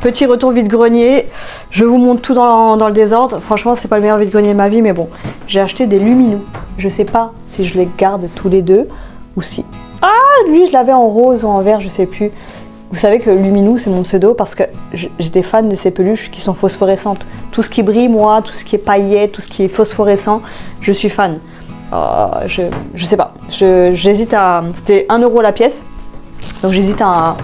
Petit retour vide-grenier. Je vous montre tout dans le désordre. Franchement, c'est pas le meilleur vide-grenier de ma vie, mais bon. J'ai acheté des Luminous. Je sais pas si je les garde tous les deux ou si... Ah, lui, je l'avais en rose ou en vert, je sais plus. Vous savez que Luminous, c'est mon pseudo parce que j'étais fan de ces peluches qui sont phosphorescentes. Tout ce qui brille, moi, tout ce qui est paillettes, tout ce qui est phosphorescent, je suis fan. Je sais pas. J'hésite à... C'était 1 € la pièce. Donc j'hésite à...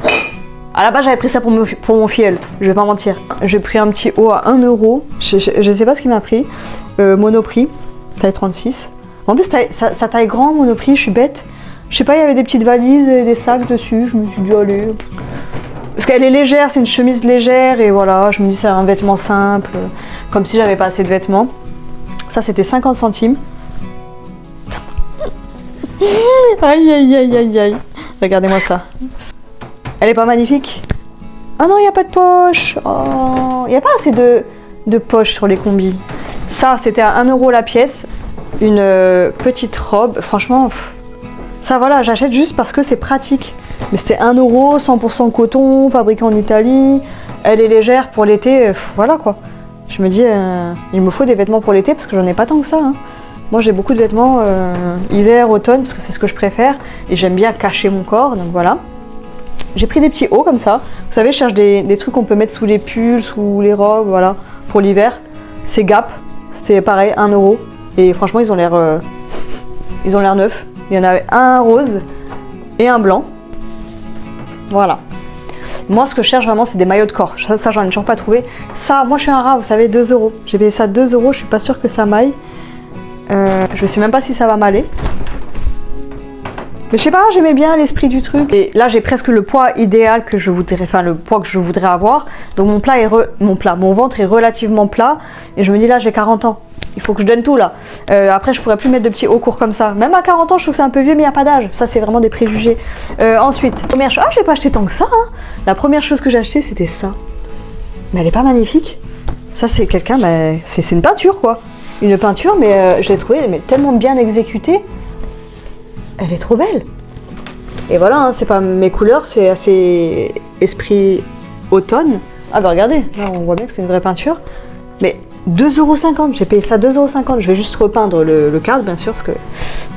À la base, j'avais pris ça pour mon filleul. Je vais pas mentir. J'ai pris un petit haut à 1 €. Je sais pas ce qu'il m'a pris. Monoprix, taille 36. En plus, ça taille grand, Monoprix, je suis bête. Je sais pas, il y avait des petites valises et des sacs dessus. Je me suis dit, allez... Parce qu'elle est légère, c'est une chemise légère et voilà, je me dis c'est un vêtement simple, comme si j'avais pas assez de vêtements. Ça c'était 50 centimes. Aïe aïe aïe aïe aïe. Regardez-moi ça. Elle est pas magnifique? Ah non, il n'y a pas de poche. Oh, il n'y a pas assez de poches sur les combis. Ça c'était à 1 € la pièce. Une petite robe, franchement, ça voilà, j'achète juste parce que c'est pratique. Mais c'était 1 €, 100% coton, fabriqué en Italie. Elle est légère pour l'été, voilà quoi. Je me dis, il me faut des vêtements pour l'été parce que j'en ai pas tant que ça. Hein. Moi j'ai beaucoup de vêtements hiver, automne, parce que c'est ce que je préfère. Et j'aime bien cacher mon corps, donc voilà. J'ai pris des petits hauts comme ça. Vous savez, je cherche des trucs qu'on peut mettre sous les pulls, sous les robes, voilà, pour l'hiver. C'est Gap, c'était pareil, 1 €. Et franchement, ils ont l'air neufs. Il y en avait un rose et un blanc. Voilà. Moi, ce que je cherche vraiment, c'est des maillots de corps. Ça j'en ai toujours pas trouvé. Ça, moi, je suis un rat, vous savez, 2 €. J'ai payé ça 2 €. Je suis pas sûre que ça m'aille. Je sais même pas si ça va m'aller. Mais je sais pas, j'aimais bien l'esprit du truc. Et là, j'ai presque le poids idéal que je voudrais, enfin le poids que je voudrais avoir. Donc mon ventre est relativement plat. Et je me dis là, j'ai 40 ans. Il faut que je donne tout là. Après, je pourrais plus mettre de petits hauts courts comme ça. Même à 40 ans, je trouve que c'est un peu vieux, mais il n'y a pas d'âge. Ça, c'est vraiment des préjugés. Ensuite, première chose. Ah, j'ai pas acheté tant que ça. Hein. La première chose que j'ai acheté, c'était ça. Mais elle est pas magnifique. Ça, c'est quelqu'un, mais c'est une peinture quoi. Une peinture, mais je l'ai trouvée tellement bien exécutée. Elle est trop belle. Et voilà, hein, c'est pas mes couleurs, c'est assez esprit automne. Ah bah regardez, là on voit bien que c'est une vraie peinture. Mais 2,50 €, j'ai payé ça 2,50 €. Je vais juste repeindre le cadre, bien sûr, parce que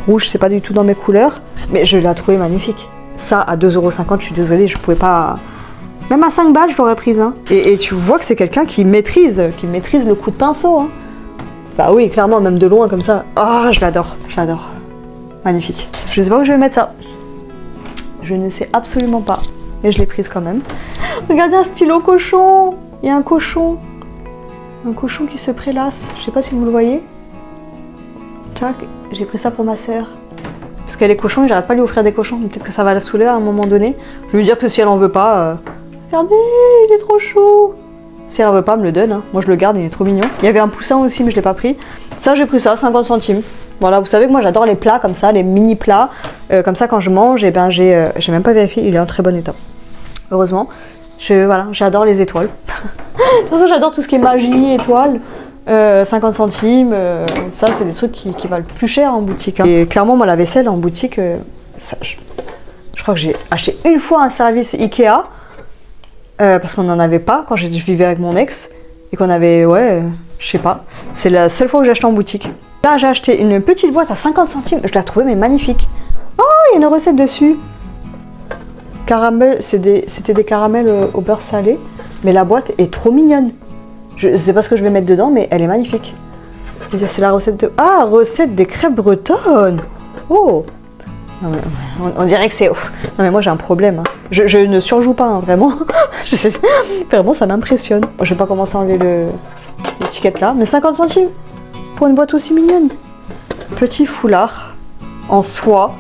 rouge, c'est pas du tout dans mes couleurs. Mais je l'ai trouvé magnifique. Ça, à 2,50 €, je suis désolée, je pouvais pas... Même à 5 balles, je l'aurais prise. Hein. Et tu vois que c'est quelqu'un qui maîtrise le coup de pinceau. Hein. Bah oui, clairement, même de loin, comme ça. Ah, je l'adore, j'adore. Magnifique. Je sais pas où je vais mettre ça. Je ne sais absolument pas. Mais je l'ai prise quand même. Regardez un stylo cochon. Il y a un cochon. Un cochon qui se prélasse. Je sais pas si vous le voyez. Tac. J'ai pris ça pour ma sœur. Parce qu'elle est cochon et j'arrête pas de lui offrir des cochons. Peut-être que ça va la saouler à un moment donné. Je vais lui dire que si elle en veut pas... Regardez, il est trop chaud. Si elle en veut pas, elle me le donne. Hein. Moi je le garde, il est trop mignon. Il y avait un poussin aussi, mais je l'ai pas pris. Ça, j'ai pris ça, 50 centimes. Voilà, vous savez que moi j'adore les plats comme ça, les mini plats. Comme ça, quand je mange, eh ben, j'ai même pas vérifié, il est en très bon état. Heureusement. Voilà, j'adore les étoiles. De toute façon, j'adore tout ce qui est magie, étoiles. 50 centimes, ça c'est des trucs qui valent plus cher en boutique. Hein. Et clairement, moi la vaisselle en boutique, je crois que j'ai acheté une fois un service Ikea. Parce qu'on n'en avait pas quand je vivais avec mon ex. Et qu'on avait, je sais pas. C'est la seule fois où j'ai acheté en boutique. Là, j'ai acheté une petite boîte à 50 centimes. Je la trouvais mais magnifique. Oh, il y a une recette dessus. Caramel, c'était des caramels au beurre salé. Mais la boîte est trop mignonne. Je sais pas ce que je vais mettre dedans, mais elle est magnifique. C'est la recette de... Ah, recette des crêpes bretonnes. Oh. Non, on dirait que c'est... Non mais moi j'ai un problème. Hein. Je ne surjoue pas, hein, vraiment. Vraiment, ça m'impressionne. Je vais pas commencer à enlever l'étiquette là. Mais 50 centimes pour une boîte aussi mignonne. Petit foulard en soie.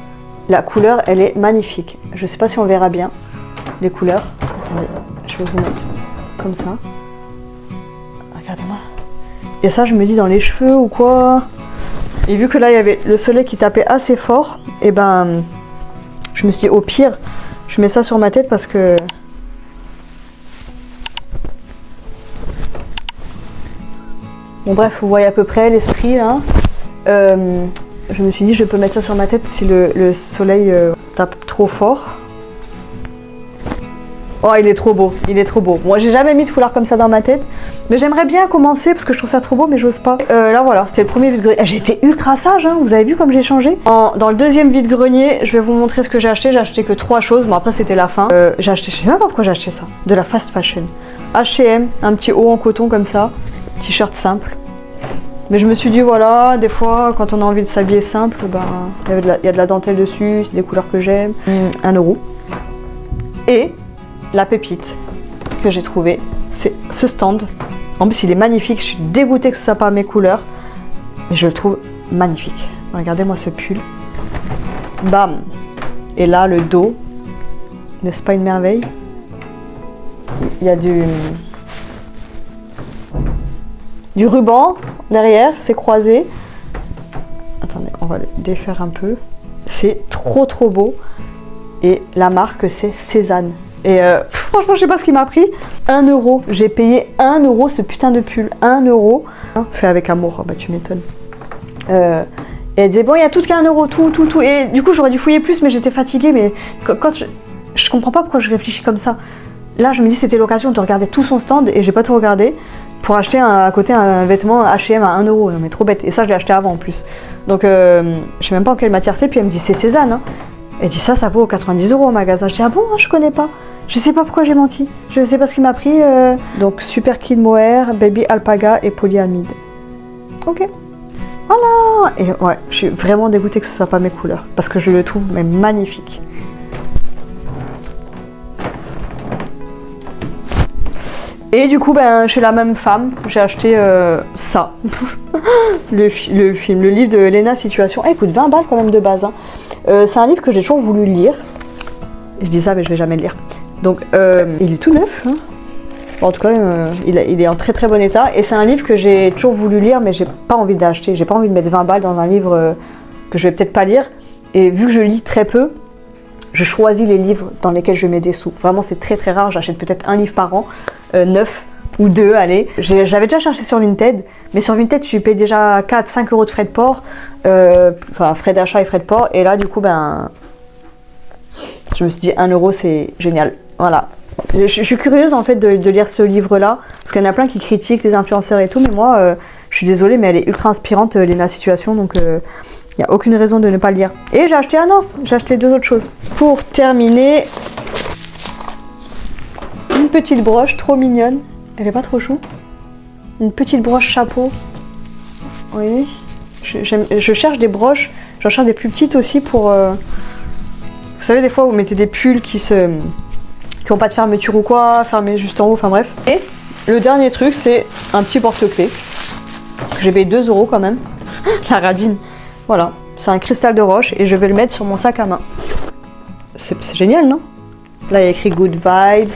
La couleur, elle est magnifique. Je sais pas si on verra bien les couleurs. Attendez, je vais vous mettre comme ça. Regardez-moi. Et ça, je me dis dans les cheveux ou quoi. Et vu que là, il y avait le soleil qui tapait assez fort, et ben, je me suis dit, au pire, je mets ça sur ma tête parce que... Bon bref, vous voyez à peu près l'esprit là. Je me suis dit, je peux mettre ça sur ma tête si le soleil tape trop fort. Oh, il est trop beau, il est trop beau. Moi, j'ai jamais mis de foulard comme ça dans ma tête, mais j'aimerais bien commencer parce que je trouve ça trop beau, mais j'ose pas. Là, voilà, c'était le premier vide-grenier. J'ai été ultra sage, hein. Vous avez vu comme j'ai changé. Dans le deuxième vide-grenier, je vais vous montrer ce que j'ai acheté. J'ai acheté que 3 choses. Bon, après, c'était la fin. J'ai acheté, je sais même pas pourquoi j'ai acheté ça. De la fast fashion. H&M, un petit haut en coton comme ça. T-shirt simple. Mais je me suis dit, voilà, des fois, quand on a envie de s'habiller simple, ben, il y a de la dentelle dessus, c'est des couleurs que j'aime. 1 euro. Et la pépite que j'ai trouvée, c'est ce stand. En plus, il est magnifique. Je suis dégoûtée que ce soit pas mes couleurs, mais je le trouve magnifique. Regardez-moi ce pull. Bam. Et là, le dos. N'est-ce pas une merveille? Il y a du ruban derrière, c'est croisé. Attendez, on va le défaire un peu. C'est trop trop beau. Et la marque, c'est Cézanne. Et franchement, je sais pas ce qu'il m'a pris. 1 euro. J'ai payé 1 euro ce putain de pull. 1 euro. Fait avec amour. Oh, bah, tu m'étonnes. Et elle disait, bon, il y a tout qu'à 1 euro, tout. Et du coup, j'aurais dû fouiller plus, mais j'étais fatiguée. Mais quand je comprends pas pourquoi je réfléchis comme ça. Là, je me dis, c'était l'occasion de regarder tout son stand et j'ai pas tout regardé pour acheter à côté un vêtement H&M à 1 euro. Non, mais trop bête. Et ça, je l'ai acheté avant en plus. Donc, je sais même pas en quelle matière c'est. Puis elle me dit, c'est Cézanne. Hein. Elle dit, ça vaut 90 euros au magasin. Je dis, ah bon, je connais pas. Je sais pas pourquoi j'ai menti. Je sais pas ce qu'il m'a pris. Donc, Super Kid Mohair, Baby Alpaga et Polyamide. Ok. Voilà. Et ouais, je suis vraiment dégoûtée que ce soit pas mes couleurs. Parce que je le trouve mais magnifique. Et du coup, ben, chez la même femme, j'ai acheté ça. le livre de Léna Situation. Ah, il coûte 20 balles quand même de base. Hein. C'est un livre que j'ai toujours voulu lire. Je dis ça, mais je vais jamais le lire. Donc, il est tout neuf. Hein. Bon, en tout cas, il est en très très bon état. Et c'est un livre que j'ai toujours voulu lire, mais j'ai pas envie d'acheter. J'ai pas envie de mettre 20 balles dans un livre que je vais peut-être pas lire. Et vu que je lis très peu, je choisis les livres dans lesquels je mets des sous. Vraiment, c'est très très rare. J'achète peut-être un livre par an, 9 ou 2, allez. J'avais déjà cherché sur Vinted, mais sur Vinted, je paye déjà 4-5 euros de frais de port, enfin frais d'achat et frais de port. Et là, du coup, ben, je me suis dit 1 euro, c'est génial. Voilà. Je suis curieuse en fait de lire ce livre-là, parce qu'il y en a plein qui critiquent les influenceurs et tout, mais moi, je suis désolée, mais elle est ultra inspirante, Léna Situation, donc il n'y a aucune raison de ne pas le lire. Et j'ai acheté j'ai acheté 2 autres choses. Pour terminer, une petite broche trop mignonne. Elle est pas trop chou. Une petite broche chapeau. Oui. Je cherche des broches. J'en cherche des plus petites aussi pour... Vous savez, des fois, vous mettez des pulls qui n'ont pas de fermeture ou quoi, fermés juste en haut, enfin bref. Et le dernier truc, c'est un petit porte-clés. J'ai payé 2 euros quand même. La radine. Voilà, c'est un cristal de roche et je vais le mettre sur mon sac à main. C'est génial, non? Là, il y a écrit Good Vibes.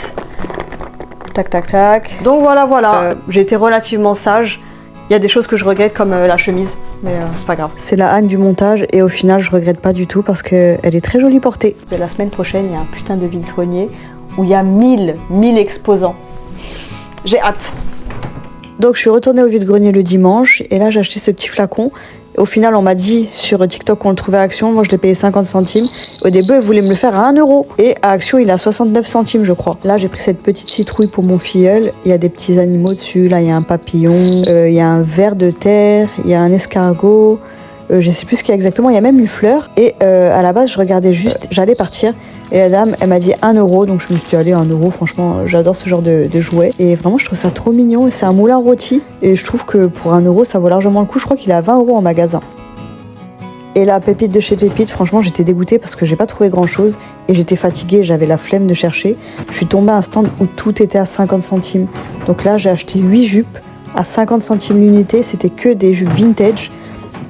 Tac, tac, tac. Donc voilà. J'ai été relativement sage. Il y a des choses que je regrette comme la chemise, mais c'est pas grave. C'est la Anne du montage et au final, je regrette pas du tout parce qu'elle est très jolie portée. Et la semaine prochaine, il y a un putain de vide-grenier où il y a 1000 exposants. J'ai hâte. Donc je suis retournée au vide-grenier le dimanche et là j'ai acheté ce petit flacon. Au final, on m'a dit sur TikTok qu'on le trouvait à Action. Moi, je l'ai payé 50 centimes. Au début, elle voulait me le faire à 1 euro. Et à Action, il a 69 centimes, je crois. Là, j'ai pris cette petite citrouille pour mon filleul. Il y a des petits animaux dessus. Là, il y a un papillon. Il y a un ver de terre. Il y a un escargot. Je sais plus ce qu'il y a exactement. Il y a même une fleur. Et à la base, je regardais juste. J'allais partir. Et la dame, elle m'a dit 1 euro. Donc, je me suis dit, allez, 1 euro. Franchement, j'adore ce genre de jouet. Et vraiment, je trouve ça trop mignon. C'est un moulin rôti. Et je trouve que pour 1 euro, ça vaut largement le coup. Je crois qu'il est à 20 euros en magasin. Et la pépite de chez Pépite, franchement, j'étais dégoûtée parce que j'ai pas trouvé grand chose. Et j'étais fatiguée. J'avais la flemme de chercher. Je suis tombée à un stand où tout était à 50 centimes. Donc là, j'ai acheté 8 jupes à 50 centimes l'unité. C'était que des jupes vintage.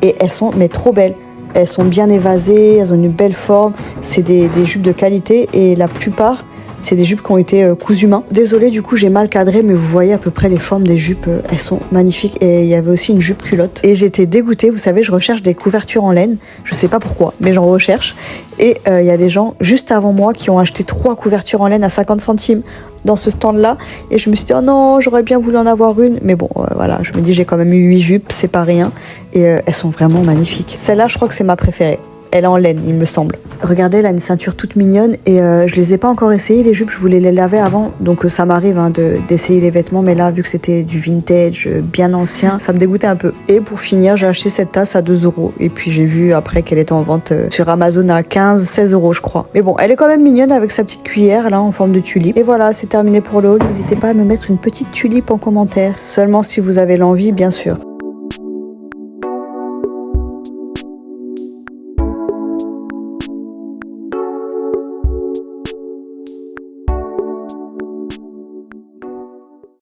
Et elles sont mais trop belles. Elles sont bien évasées, elles ont une belle forme. C'est des jupes de qualité et la plupart, c'est des jupes qui ont été cousues main. Désolée, du coup, j'ai mal cadré, mais vous voyez à peu près les formes des jupes. Elles sont magnifiques. Et il y avait aussi une jupe culotte. Et j'étais dégoûtée. Vous savez, je recherche des couvertures en laine. Je sais pas pourquoi, mais j'en recherche. Et il y a des gens juste avant moi qui ont acheté 3 couvertures en laine à 50 centimes dans ce stand-là. Et je me suis dit, oh non, j'aurais bien voulu en avoir une. Mais bon, voilà, je me dis, j'ai quand même eu 8 jupes, c'est pas rien. Et elles sont vraiment magnifiques. Celle-là, je crois que c'est ma préférée. elle est en laine, il me semble. Regardez, elle a une ceinture toute mignonne et je les ai pas encore essayées les jupes, je voulais les laver avant, donc ça m'arrive hein, d'essayer les vêtements, mais là vu que c'était du vintage bien ancien, ça me dégoûtait un peu. Et pour finir, j'ai acheté cette tasse à 2 € et puis j'ai vu après qu'elle était en vente sur Amazon à 15-16 € je crois. Mais bon, elle est quand même mignonne avec sa petite cuillère là en forme de tulipe. Et voilà, c'est terminé pour le haul. N'hésitez pas à me mettre une petite tulipe en commentaire, seulement si vous avez l'envie bien sûr.